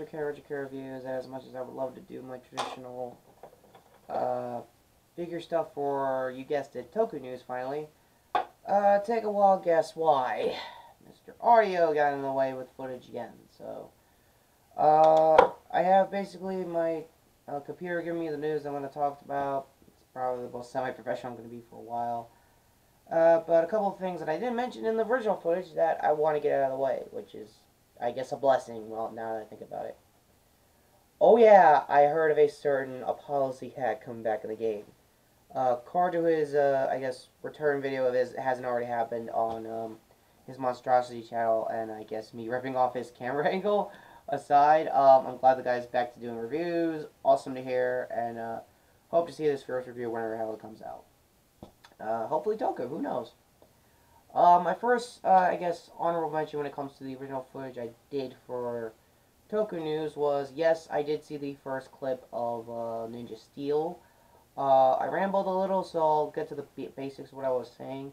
Retro reviews, as much as I would love to do my traditional figure stuff for, you guessed it, Toku news finally, take a wild guess why. Mr. Audio got in the way with footage again, so, I have basically my computer giving me the news I'm going to talk about. It's probably the most semi-professional I'm going to be for a while. But a couple of things that I didn't mention in the original footage that I want to get out of the way, which is, I guess, a blessing, well, now that I think about it. Oh yeah, I heard of a certain Apollo C hack coming back in the game. Card to his, I guess, return video of his hasn't already happened on his Monstrosity channel, and I guess me ripping off his camera angle aside, I'm glad the guy's back to doing reviews. Awesome to hear, and hope to see this first review whenever the hell it comes out. Hopefully Toku, who knows. My first, I guess, honorable mention when it comes to the original footage I did for Toku News was, yes, I did see the first clip of Ninja Steel. I rambled a little, so I'll get to the basics of what I was saying.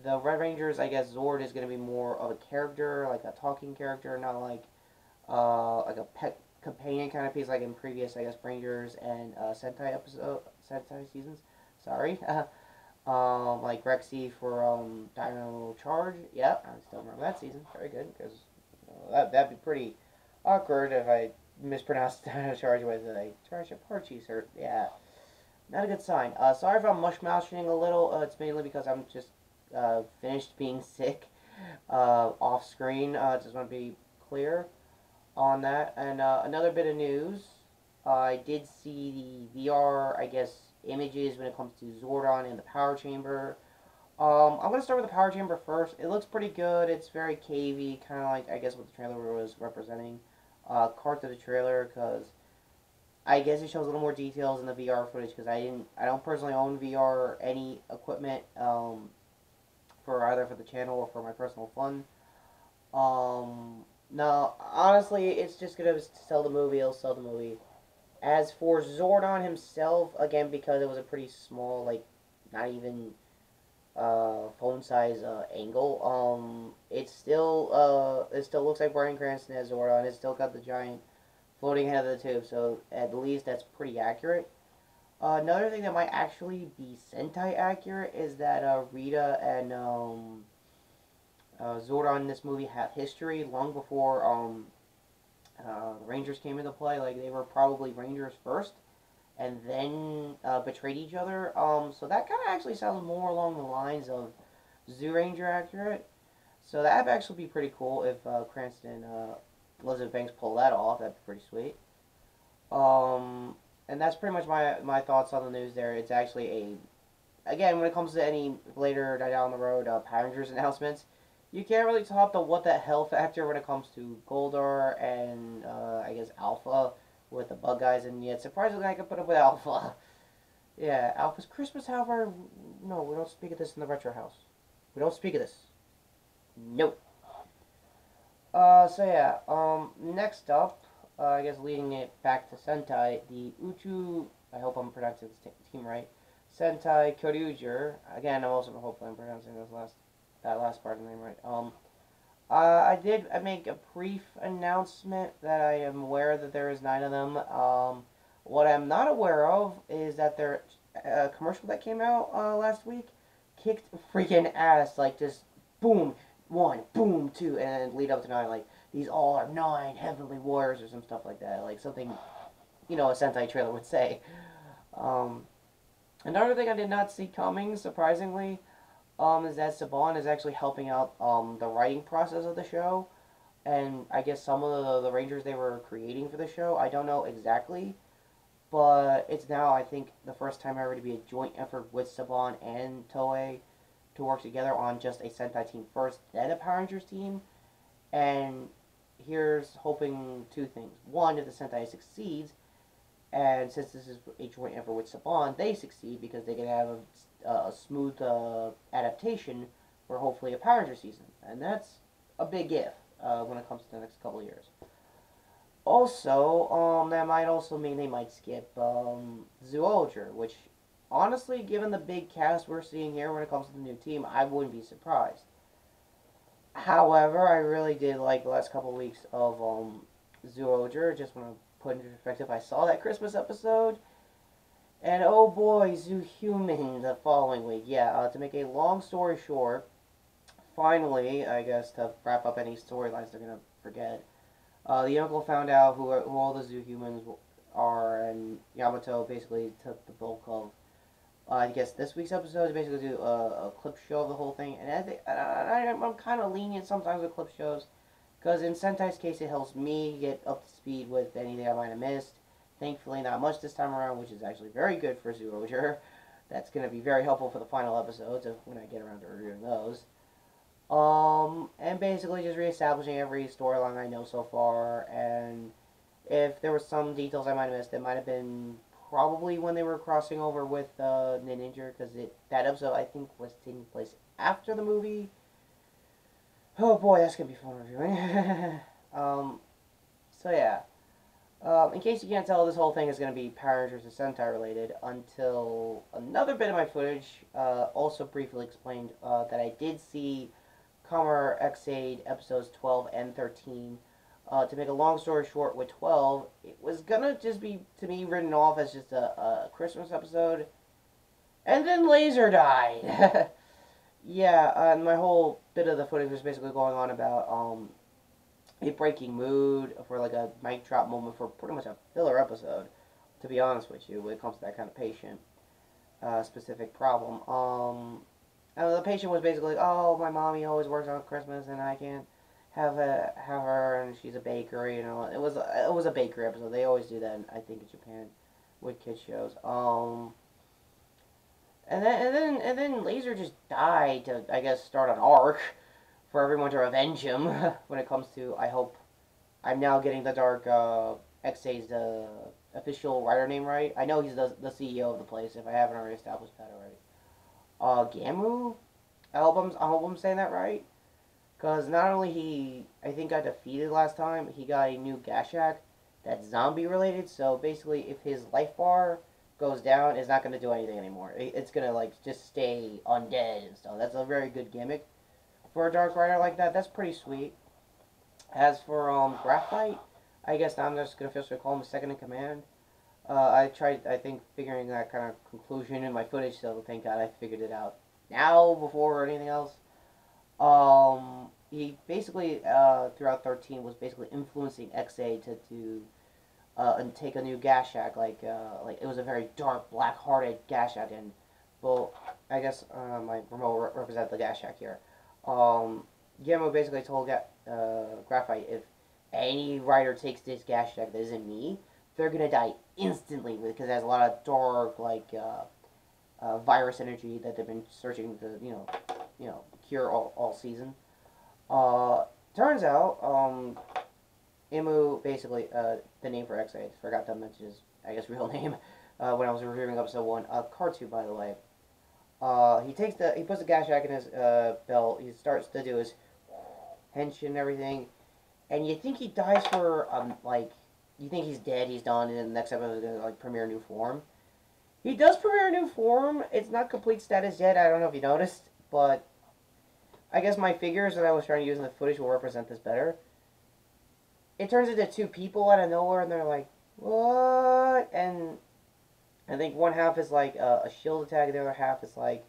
The Red Rangers, I guess Zord is going to be more of a character, like a talking character, not like a pet companion kind of piece like in previous, I guess, Rangers and Sentai seasons. Sorry. Like Rexy for Dino Charge. Yeah, I still remember that season. Very good, because that'd be pretty awkward if I mispronounced Dino Charge with a Charge Apache, sir. Yeah, not a good sign. Sorry if I'm mush-mouthing a little. It's mainly because I'm just finished being sick off screen. Just want to be clear on that. And another bit of news. I did see the VR, I guess, images when it comes to Zordon and the power chamber. I'm going to start with the power chamber first. It looks pretty good. It's very cavey, kind of like, I guess, what the trailer was representing. Cart to the trailer, because I guess it shows a little more details in the VR footage, because I don't personally own VR or any equipment for either for the channel or for my personal fun. No, honestly, it's just going to sell the movie. It'll sell the movie. As for Zordon himself, again, because it was a pretty small, like, not even phone size angle, it still looks like Bryan Cranston as Zordon. It's still got the giant floating head of the tube, so at least that's pretty accurate. Another thing that might actually be Sentai accurate is that Rita and Zordon in this movie have history long before the Rangers came into play. Like, they were probably Rangers first, and then betrayed each other. So that kind of actually sounds more along the lines of Zoo Ranger accurate. So that'd actually be pretty cool if Cranston and Elizabeth Banks pull that off. That'd be pretty sweet. And that's pretty much my thoughts on the news there. It's actually again, when it comes to any later down the road Power Rangers announcements, you can't really top the what the hell factor when it comes to Goldar and, I guess, Alpha with the bug guys, and yet surprisingly I can put up with Alpha. Yeah, Alpha's Christmas, however, no, we don't speak of this in the Retro House. We don't speak of this. Nope. So yeah, next up, I guess leading it back to Sentai, the Uchu, I hope I'm pronouncing this team right, Sentai Kyoryuger. Again, I'm also hopefully I'm pronouncing that last part of the name right. I did make a brief announcement that I am aware that there is 9 of them. What I'm not aware of is that their commercial that came out last week kicked freaking ass. Like, just boom, 1, boom, 2, and lead up to 9. Like, these all are 9 heavenly warriors or some stuff like that. Like, something, a Sentai trailer would say. Another thing I did not see coming, surprisingly, is that Saban is actually helping out the writing process of the show, and I guess some of the Rangers they were creating for the show, I don't know exactly, but it's now, I think, the first time ever to be a joint effort with Saban and Toei to work together on just a Sentai team first, then a Power Rangers team, and here's hoping 2 things. One, if the Sentai succeeds, and since this is a joint effort with Saban, they succeed because they can have a smooth adaptation for hopefully a Power Rangers season. And that's a big if when it comes to the next couple of years. Also, that might also mean they might skip Zoologer, which, honestly, given the big cast we're seeing here when it comes to the new team, I wouldn't be surprised. However, I really did like the last couple of weeks of Zoojer. Just want to put into perspective, I saw that Christmas episode, and oh boy, Zoohuman the following week. Yeah, to make a long story short, finally, I guess to wrap up any storylines they're gonna forget, the uncle found out who all the Zoohumans are, and Yamato basically took the bulk of. I guess this week's episode is basically do a clip show of the whole thing, and I'm kind of lenient sometimes with clip shows, because in Sentai's case it helps me get up to speed with anything I might have missed. Thankfully, not much this time around, which is actually very good for Zoojer. That's going to be very helpful for the final episodes when I get around to reviewing those. And basically just reestablishing every storyline I know so far, and if there were some details I might have missed, it might have been probably when they were crossing over with Ninja, because that episode I think was taking place after the movie. Oh boy, that's gonna be fun reviewing. So yeah. In case you can't tell, this whole thing is going to be Power Rangers and Sentai related until another bit of my footage also briefly explained that I did see Kamen X-Aid episodes 12 and 13. To make a long story short, with 12, it was going to just be, to me, written off as just a Christmas episode. And then Laser died. Yeah, and my whole bit of the footage was basically going on about a breaking mood for like a mic drop moment for pretty much a filler episode, to be honest with you, when it comes to that kind of patient specific problem. And the patient was basically like, oh, my mommy always works on Christmas and I can't have her, and she's a bakery, you know. It was a bakery episode. They always do that, I think, in Japan with kids shows. And then Laser just died to, I guess, start an arc for everyone to revenge him. When it comes to, I hope I'm now getting the Dark X-A's official writer name right. I know he's the CEO of the place, if I haven't already established that already. Gamu? I hope I'm saying that right. Because not only he, I think, got defeated last time, he got a new Gashak that's zombie related. So basically, if his life bar goes down, it's not going to do anything anymore. It's going to like just stay undead and stuff. That's a very good gimmick for a Dark Rider like that. That's pretty sweet. As for Graphite, I guess now I'm just going to officially call him second in command. I tried, I think, figuring that kind of conclusion in my footage, so thank God I figured it out now before anything else. He basically, throughout 13, was basically influencing XA to and take a new Gashak, like it was a very dark, black-hearted Gashak, and, well, I guess, my remote represents the Gashak here. Guillermo basically told Graphite, if any rider takes this Gashak that isn't me, they're gonna die instantly, because it has a lot of dark, like, virus energy that they've been searching to, you know, cure all season. Turns out, Imu, basically, the name for X-A, forgot to mention his, I guess, real name, when I was reviewing episode 1, Kartu, by the way. He puts the Gashak in his, belt, he starts to do his henshin and everything, and you think he dies for, like, you think he's dead, he's done, and then the next episode is gonna, like, premiere a new form. He does premiere a new form. It's not complete status yet, I don't know if you noticed, but I guess my figures that I was trying to use in the footage will represent this better. It turns into two people out of nowhere, and they're like, what? And I think one half is like a shield attack, and the other half is like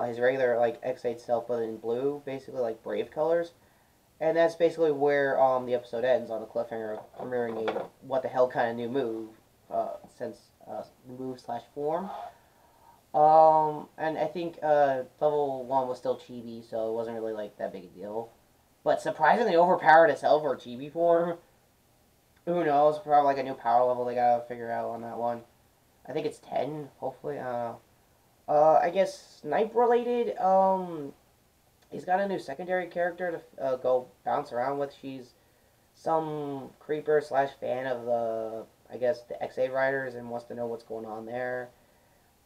his regular like X8 self, but in blue, basically like Brave colors. And that's basically where the episode ends, on the cliffhanger, premiering a what the hell kind of new move, move slash form. And I think level 1 was still chibi, so it wasn't really like that big a deal. But surprisingly overpowered as hell for a chibi form. Who knows? Probably like a new power level they gotta figure out on that one. I think it's 10, hopefully. I guess snipe related. He's got a new secondary character to go bounce around with. She's some creeper slash fan of the, I guess, the X8 riders, and wants to know what's going on there.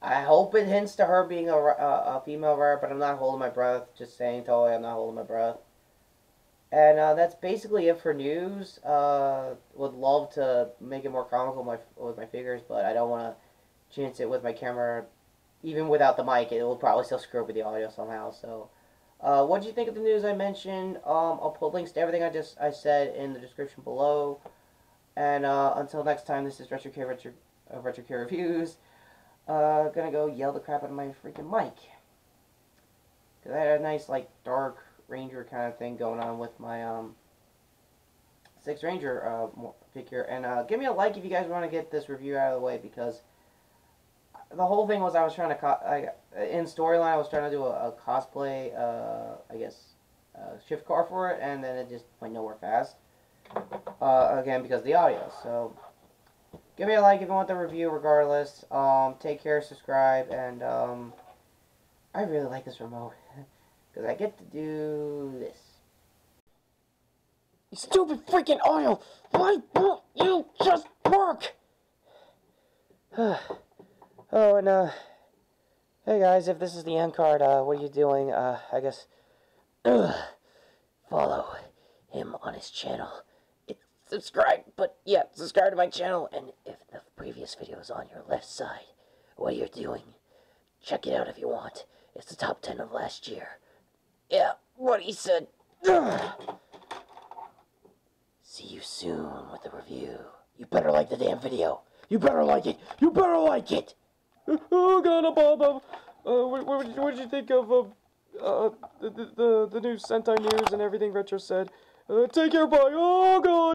I hope it hints to her being a female rider, but I'm not holding my breath. Just saying, totally, I'm not holding my breath. And that's basically it for news. Would love to make it more comical with my figures, but I don't want to chance it with my camera. Even without the mic, it will probably still screw up with the audio somehow. So What did you think of the news I mentioned? I'll put links to everything I said in the description below. And until next time, this is Retro K Reviews. Gonna go yell the crap out of my freaking mic. Because I had a nice, like, dark ranger kind of thing going on with my 6 Ranger figure. And give me a like if you guys want to get this review out of the way, because the whole thing was I was trying to, in storyline, I was trying to do a cosplay, I guess, shift car for it, and then it just went nowhere fast. Again, because of the audio. So, give me a like if you want the review regardless. Take care, subscribe, and I really like this remote. Because I get to do this. You stupid freaking audio! Why won't you just work? Oh, and hey guys, if this is the end card, what are you doing? I guess, follow him on his channel. Subscribe, but yeah, subscribe to my channel, and if the previous video is on your left side, what you're doing, check it out if you want. It's the top 10 of last year. Yeah, what he said. See you soon with the review. You better like the damn video. You better like it. You better like it. Oh God, Bob. What did you think of the new Sentai news and everything Retro said? Take care, bye. Oh God.